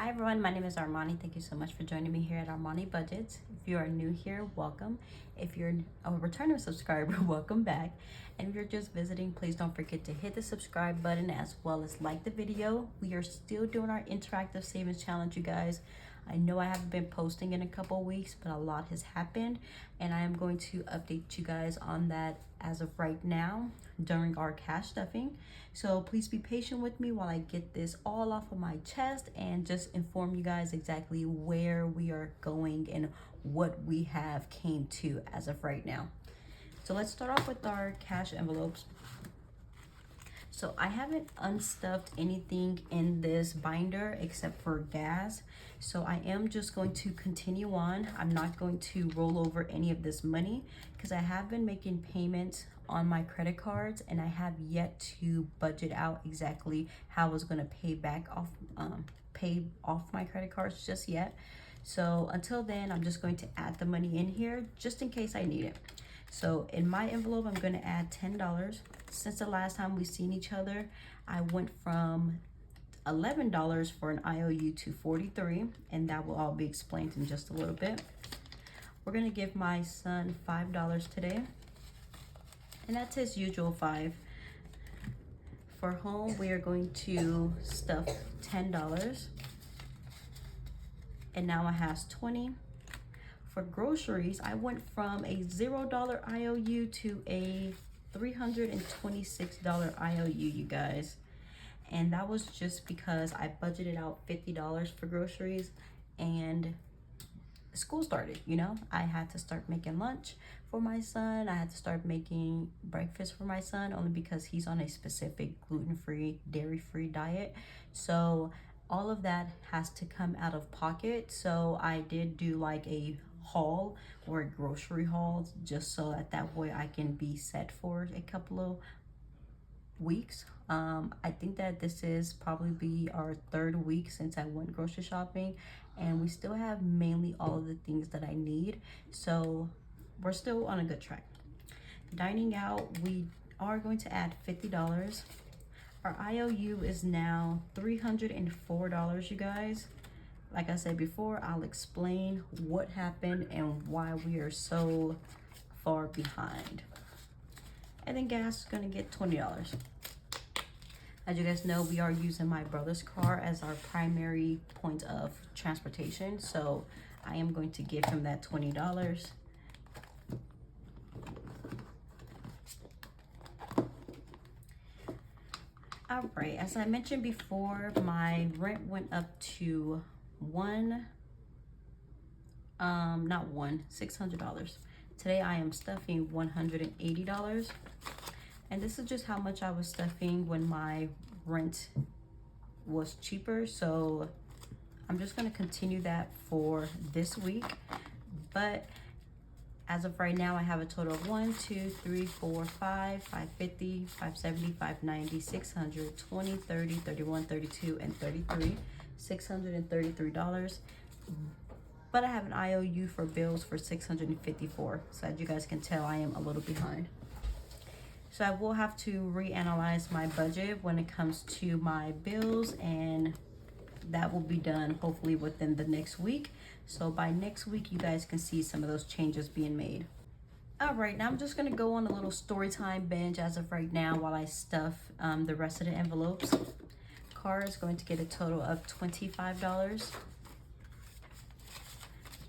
Hi everyone, my name is Armani. Thank you so much for joining me here at SavvyBudgets. If you are new here, welcome. If you're a returning subscriber, welcome back. And if you're just visiting, please don't forget to hit the subscribe button as well as like the video. We are still doing our interactive savings challenge, you guys. I know I haven't been posting in a couple weeks, but a lot has happened, and I am going to update you guys on that as of right now during our cash stuffing. So please be patient with me while I get this all off of my chest and just inform you guys exactly where we are going and what we have came to as of right now. So let's start off with our cash envelopes. So I haven't unstuffed anything in this binder except for gas. So I am just going to continue on. I'm not going to roll over any of this money because I have been making payments on my credit cards and I have yet to budget out exactly how I was going to pay off my credit cards just yet. So until then, I'm just going to add the money in here just in case I need it. So in my envelope, I'm going to add $10. Since the last time we seen each other, I went from $11 for an IOU to $43, and that will all be explained in just a little bit. We're going to give my son $5 today, and that's his usual $5. For home, we are going to stuff $10, and now it has $20. For groceries, I went from a $0 IOU to a $326 IOU, you guys. And that was just because I budgeted out $50 for groceries and school started, you know. I had to start making lunch for my son. I had to start making breakfast for my son only because he's on a specific gluten-free, dairy-free diet. So all of that has to come out of pocket. So I did do like a haul or a grocery haul just so that way I can be set for a couple of weeks. I think that this is probably be our third week since I went grocery shopping, and we still have mainly all of the things that I need, so we're still on a good track. Dining out, we are going to add $50. Our IOU is now $304, you guys. Like I said before, I'll explain what happened and why we are so far behind. And then gas is gonna get $20. As you guys know, we are using my brother's car as our primary point of transportation. So I am going to give him that $20. All right, as I mentioned before, my rent went up to $600. Today I am stuffing $180. And this is just how much I was stuffing when my rent was cheaper. So I'm just gonna continue that for this week. But as of right now, I have a total of 1, 2, 3, 4, 5, 550, 570, 590, 600, 20, 30, 31, 32, and 33. $633. But I have an IOU for bills for $654. So as you guys can tell, I am a little behind. So I will have to reanalyze my budget when it comes to my bills, and that will be done hopefully within the next week. So by next week, you guys can see some of those changes being made. All right, now I'm just gonna go on a little story time binge as of right now while I stuff the rest of the envelopes. Car is going to get a total of $25.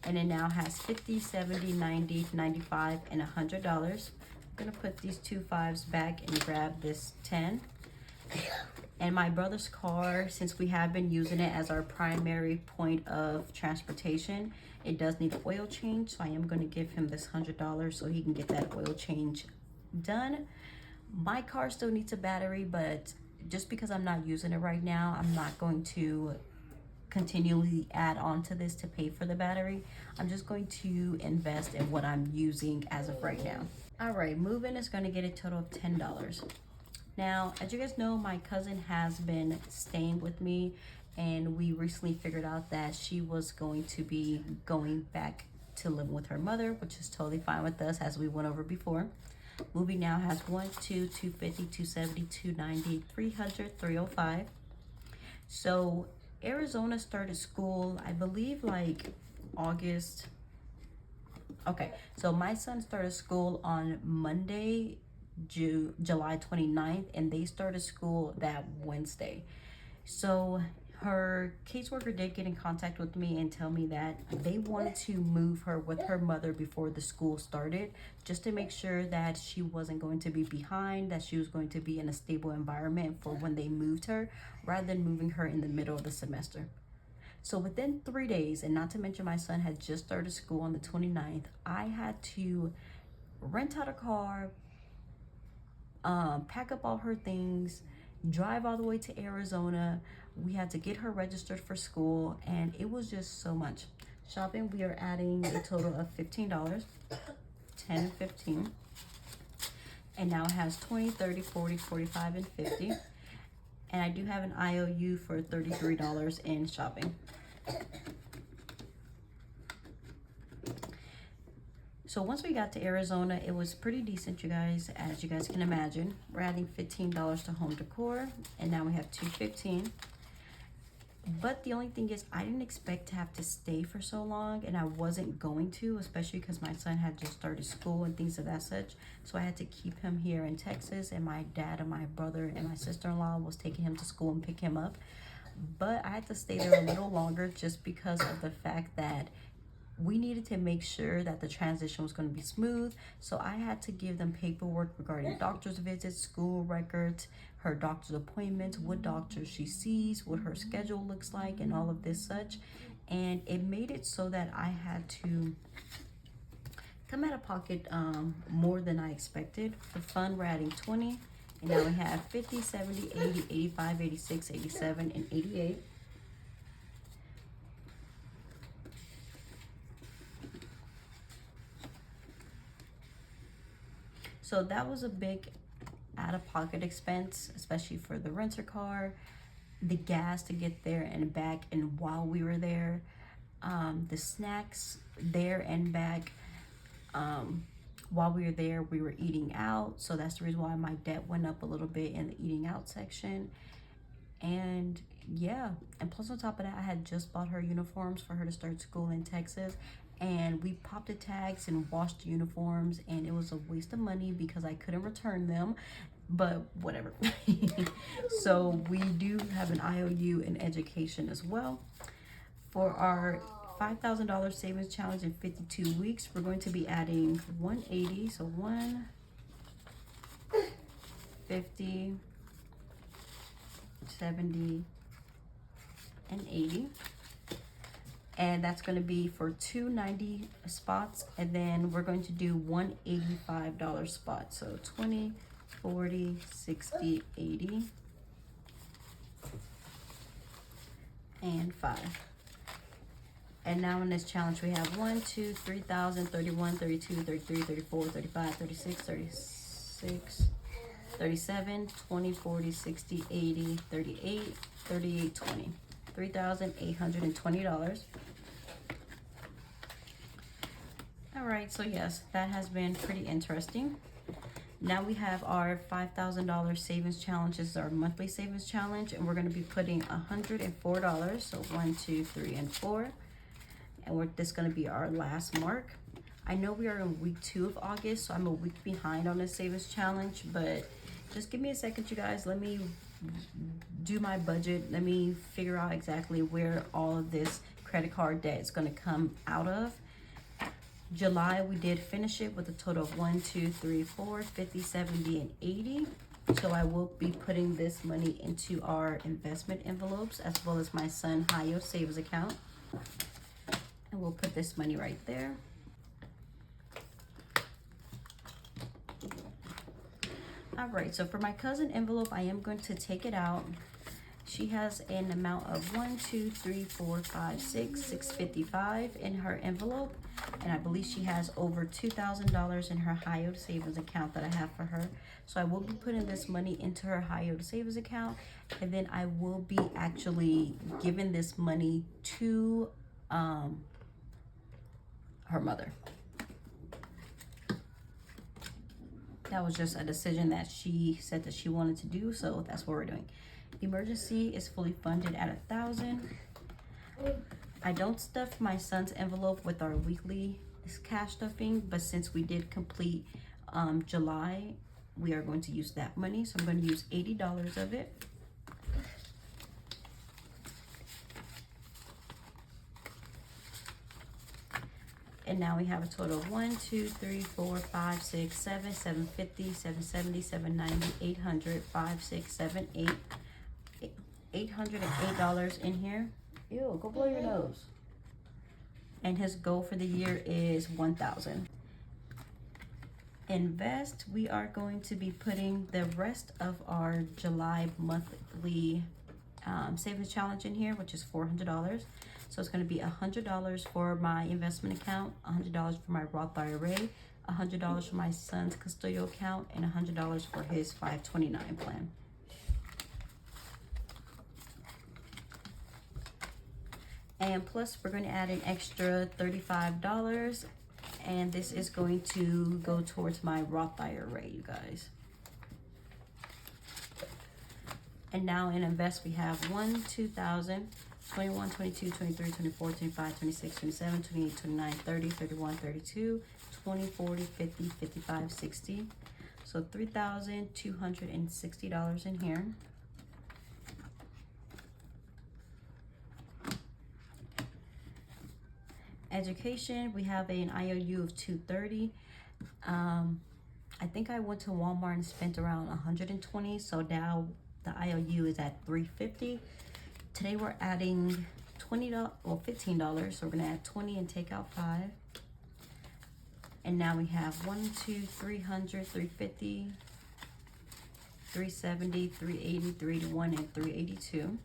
And it now has 50, 70, 90, 95, and $100. I'm gonna put these two fives back and grab this 10. And my brother's car, since we have been using it as our primary point of transportation, it does need an oil change. So I am gonna give him this $100 so he can get that oil change done. My car still needs a battery, but just because I'm not using it right now, I'm not going to continually add on to this to pay for the battery. I'm just going to invest in what I'm using as of right now. All right, move-in is going to get a total of $10. Now, as you guys know, my cousin has been staying with me, and we recently figured out that she was going to be going back to live with her mother, which is totally fine with us, as we went over before. Movie now has 1, 2, 250, 270, 290, 300, 305. So Arizona started school, I believe, like August. Okay, so my son started school on Monday, July 29th, and they started school that Wednesday. So her caseworker did get in contact with me and tell me that they wanted to move her with her mother before the school started, just to make sure that she wasn't going to be behind, that she was going to be in a stable environment for when they moved her, rather than moving her in the middle of the semester. So within 3 days, and not to mention my son had just started school on the 29th, I had to rent out a car, pack up all her things, drive all the way to Arizona. We had to get her registered for school, and it was just so much. Shopping, we are adding a total of $15, 10, 15. And now it has 20, 30, 40, 45, and 50. And I do have an IOU for $33 in shopping. So once we got to Arizona, it was pretty decent, you guys. As you guys can imagine, we're adding $15 to home decor, and now we have $2.15. But the only thing is, I didn't expect to have to stay for so long, and I wasn't going to, especially because my son had just started school and things of that such. So I had to keep him here in Texas, and my dad and my brother and my sister-in-law was taking him to school and pick him up. But I had to stay there a little longer just because of the fact that we needed to make sure that the transition was going to be smooth. So I had to give them paperwork regarding doctor's visits, school records, her doctor's appointments, what doctors she sees, what her schedule looks like, and all of this such. And it made it so that I had to come out of pocket more than I expected. For fun, we're adding 20, and now we have 50, 70, 80, 85, 86, 87, and 88. So that was a big out-of-pocket expense, especially for the renter car, the gas to get there and back, and while we were there, the snacks there and back. While we were there, we were eating out, so that's the reason why my debt went up a little bit in the eating out section. And yeah, and plus on top of that, I had just bought her uniforms for her to start school in Texas, and we popped the tags and washed the uniforms, and it was a waste of money because I couldn't return them, but whatever. So we do have an IOU in education as well. For our $5,000 savings challenge in 52 weeks, we're going to be adding 180, so 150, 70, and 80. And that's going to be for 290 spots, and then we're going to do $185 spots. So 20, 40, 60, 80, and 5. And now in this challenge, we have 1, 2, 3,000, 31, 32, 33, 34, 35, 36, 36, 37, 20, 40, 60, 80, 38, 38, 20. $3,820. All right, so yes, that has been pretty interesting. Now we have our $5,000 savings challenge. This is our monthly savings challenge, and we're going to be putting $104. So 1, 2, 3, and 4. And this is going to be our last mark. I know we are in week 2 of August, so I'm a week behind on this savings challenge, but just give me a second, you guys. Let me do my budget. Let me figure out exactly where all of this credit card debt is going to come out of. July, we did finish it with a total of 1, 2, 3, 4, 50, 70, and 80. So I will be putting this money into our investment envelopes, as well as my son high-yield savings account. And we'll put this money right there. All right, so for my cousin envelope, I am going to take it out. She has an amount of 1, 2, 3, 4, 5, 6, $655 in her envelope. And I believe she has over $2,000 in her high-yield savings account that I have for her. So I will be putting this money into her high-yield savings account. And then I will be actually giving this money to her mother. That was just a decision that she said that she wanted to do, so that's what we're doing. Emergency is fully funded at 1,000. I don't stuff my son's envelope with our weekly cash stuffing, but since we did complete July, we are going to use that money. So I'm going to use $80 of it. And now we have a total of 1, 2, 3, 4, 5, 6, 7, 750, 770, 790, 800, 5, 6, 7, 8. $808 in here. Ew, go blow your nose. And his goal for the year is 1,000. Invest, we are going to be putting the rest of our July monthly savings challenge in here, which is $400. So it's going to be $100 for my investment account, $100 for my Roth IRA, $100 for my son's custodial account, and $100 for his 529 plan. And plus, we're going to add an extra $35, and this is going to go towards my Roth IRA, you guys. And now in Invest, we have 1, 2,000, 21, 22, 23, 24, 25, 26, 27, 28, 29, 30, 31, 32, 20, 40, 50, 55, 60. So $3,260 in here. Education, we have an IOU of $230. I think I went to Walmart and spent around $120, so now the IOU is at $350. Today we're adding $15, so we're gonna add 20 and take out 5. And now we have 1, 2, 300, 350, 370, 380, 381, and 382.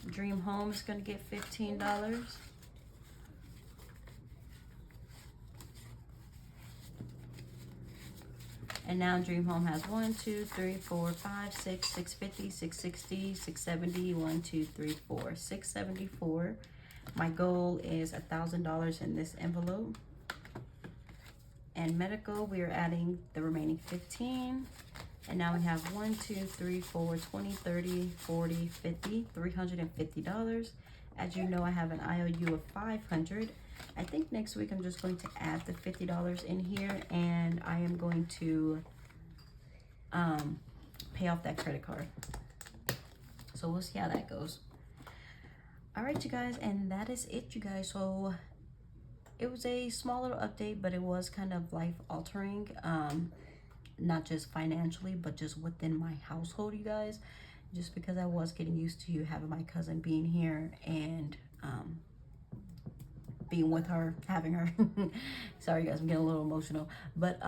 Dream Home is going to get $15. And now Dream Home has 1, 2, 3, 4, 5, 6, 650, 660, 670, 1, 2, 3, 4, 674. My goal is $1,000 in this envelope. And medical, we are adding the remaining 15. And now we have 1, 2, 3, 4, 20, 30, 40, 50, $350. As you know, I have an IOU of 500. I think next week I'm just going to add the $50 in here, and I am going to pay off that credit card. So we'll see how that goes. All right, you guys, and that is it, you guys. So it was a small little update, but it was kind of life altering. Not just financially, but just within my household, you guys, just because I was getting used to having my cousin being here and being with her, having her. Sorry guys, I'm getting a little emotional, but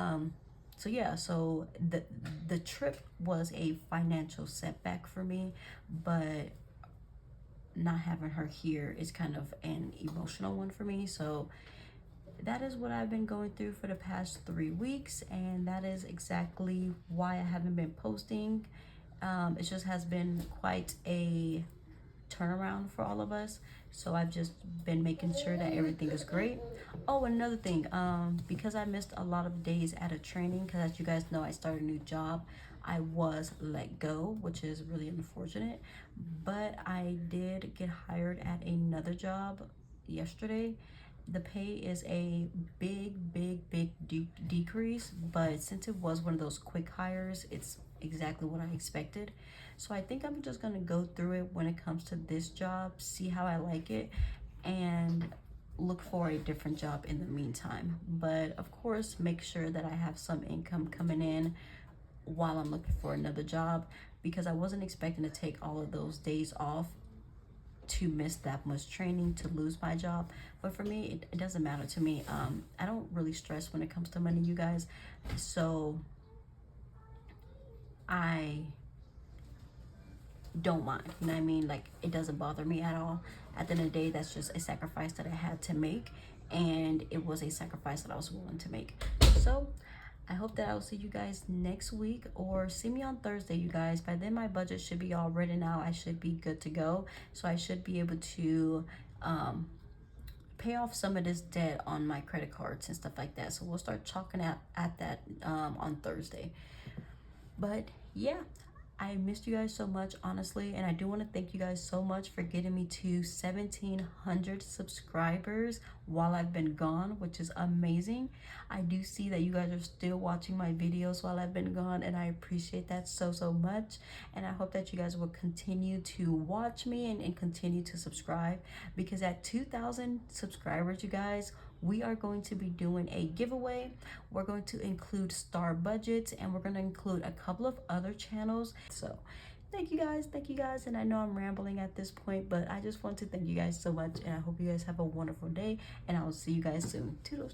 so yeah, so the trip was a financial setback for me, but not having her here is kind of an emotional one for me. So that is what I've been going through for the past 3 weeks, and that is exactly why I haven't been posting. It just has been quite a turnaround for all of us, so I've just been making sure that everything is great. Oh, another thing, because I missed a lot of days at a training, because as you guys know, I started a new job. I was let go, which is really unfortunate, but I did get hired at another job yesterday. The pay is a big decrease, but since it was one of those quick hires, it's exactly what I expected. So I think I'm just gonna go through it when it comes to this job, see how I like it, and look for a different job in the meantime. But of course, make sure that I have some income coming in while I'm looking for another job, because I wasn't expecting to take all of those days off to miss that much training, to lose my job. But for me, it doesn't matter to me. I don't really stress when it comes to money, you guys, so I don't mind, you know what I mean? Like, it doesn't bother me at all. At the end of the day, that's just a sacrifice that I had to make, and it was a sacrifice that I was willing to make. So I hope that I'll see you guys next week, or see me on Thursday, you guys. By then my budget should be all written out. I should be good to go. So I should be able to pay off some of this debt on my credit cards and stuff like that. So we'll start chalking at that on Thursday. But yeah, I missed you guys so much, honestly, and I do want to thank you guys so much for getting me to 1,700 subscribers while I've been gone, which is amazing. I do see that you guys are still watching my videos while I've been gone, and I appreciate that so much. And I hope that you guys will continue to watch me and continue to subscribe, because at 2,000 subscribers, you guys, we are going to be doing a giveaway. We're going to include SavvyBudgets, and we're going to include a couple of other channels. So thank you guys, and I know I'm rambling at this point, but I just want to thank you guys so much, and I hope you guys have a wonderful day, and I will see you guys soon. Toodles.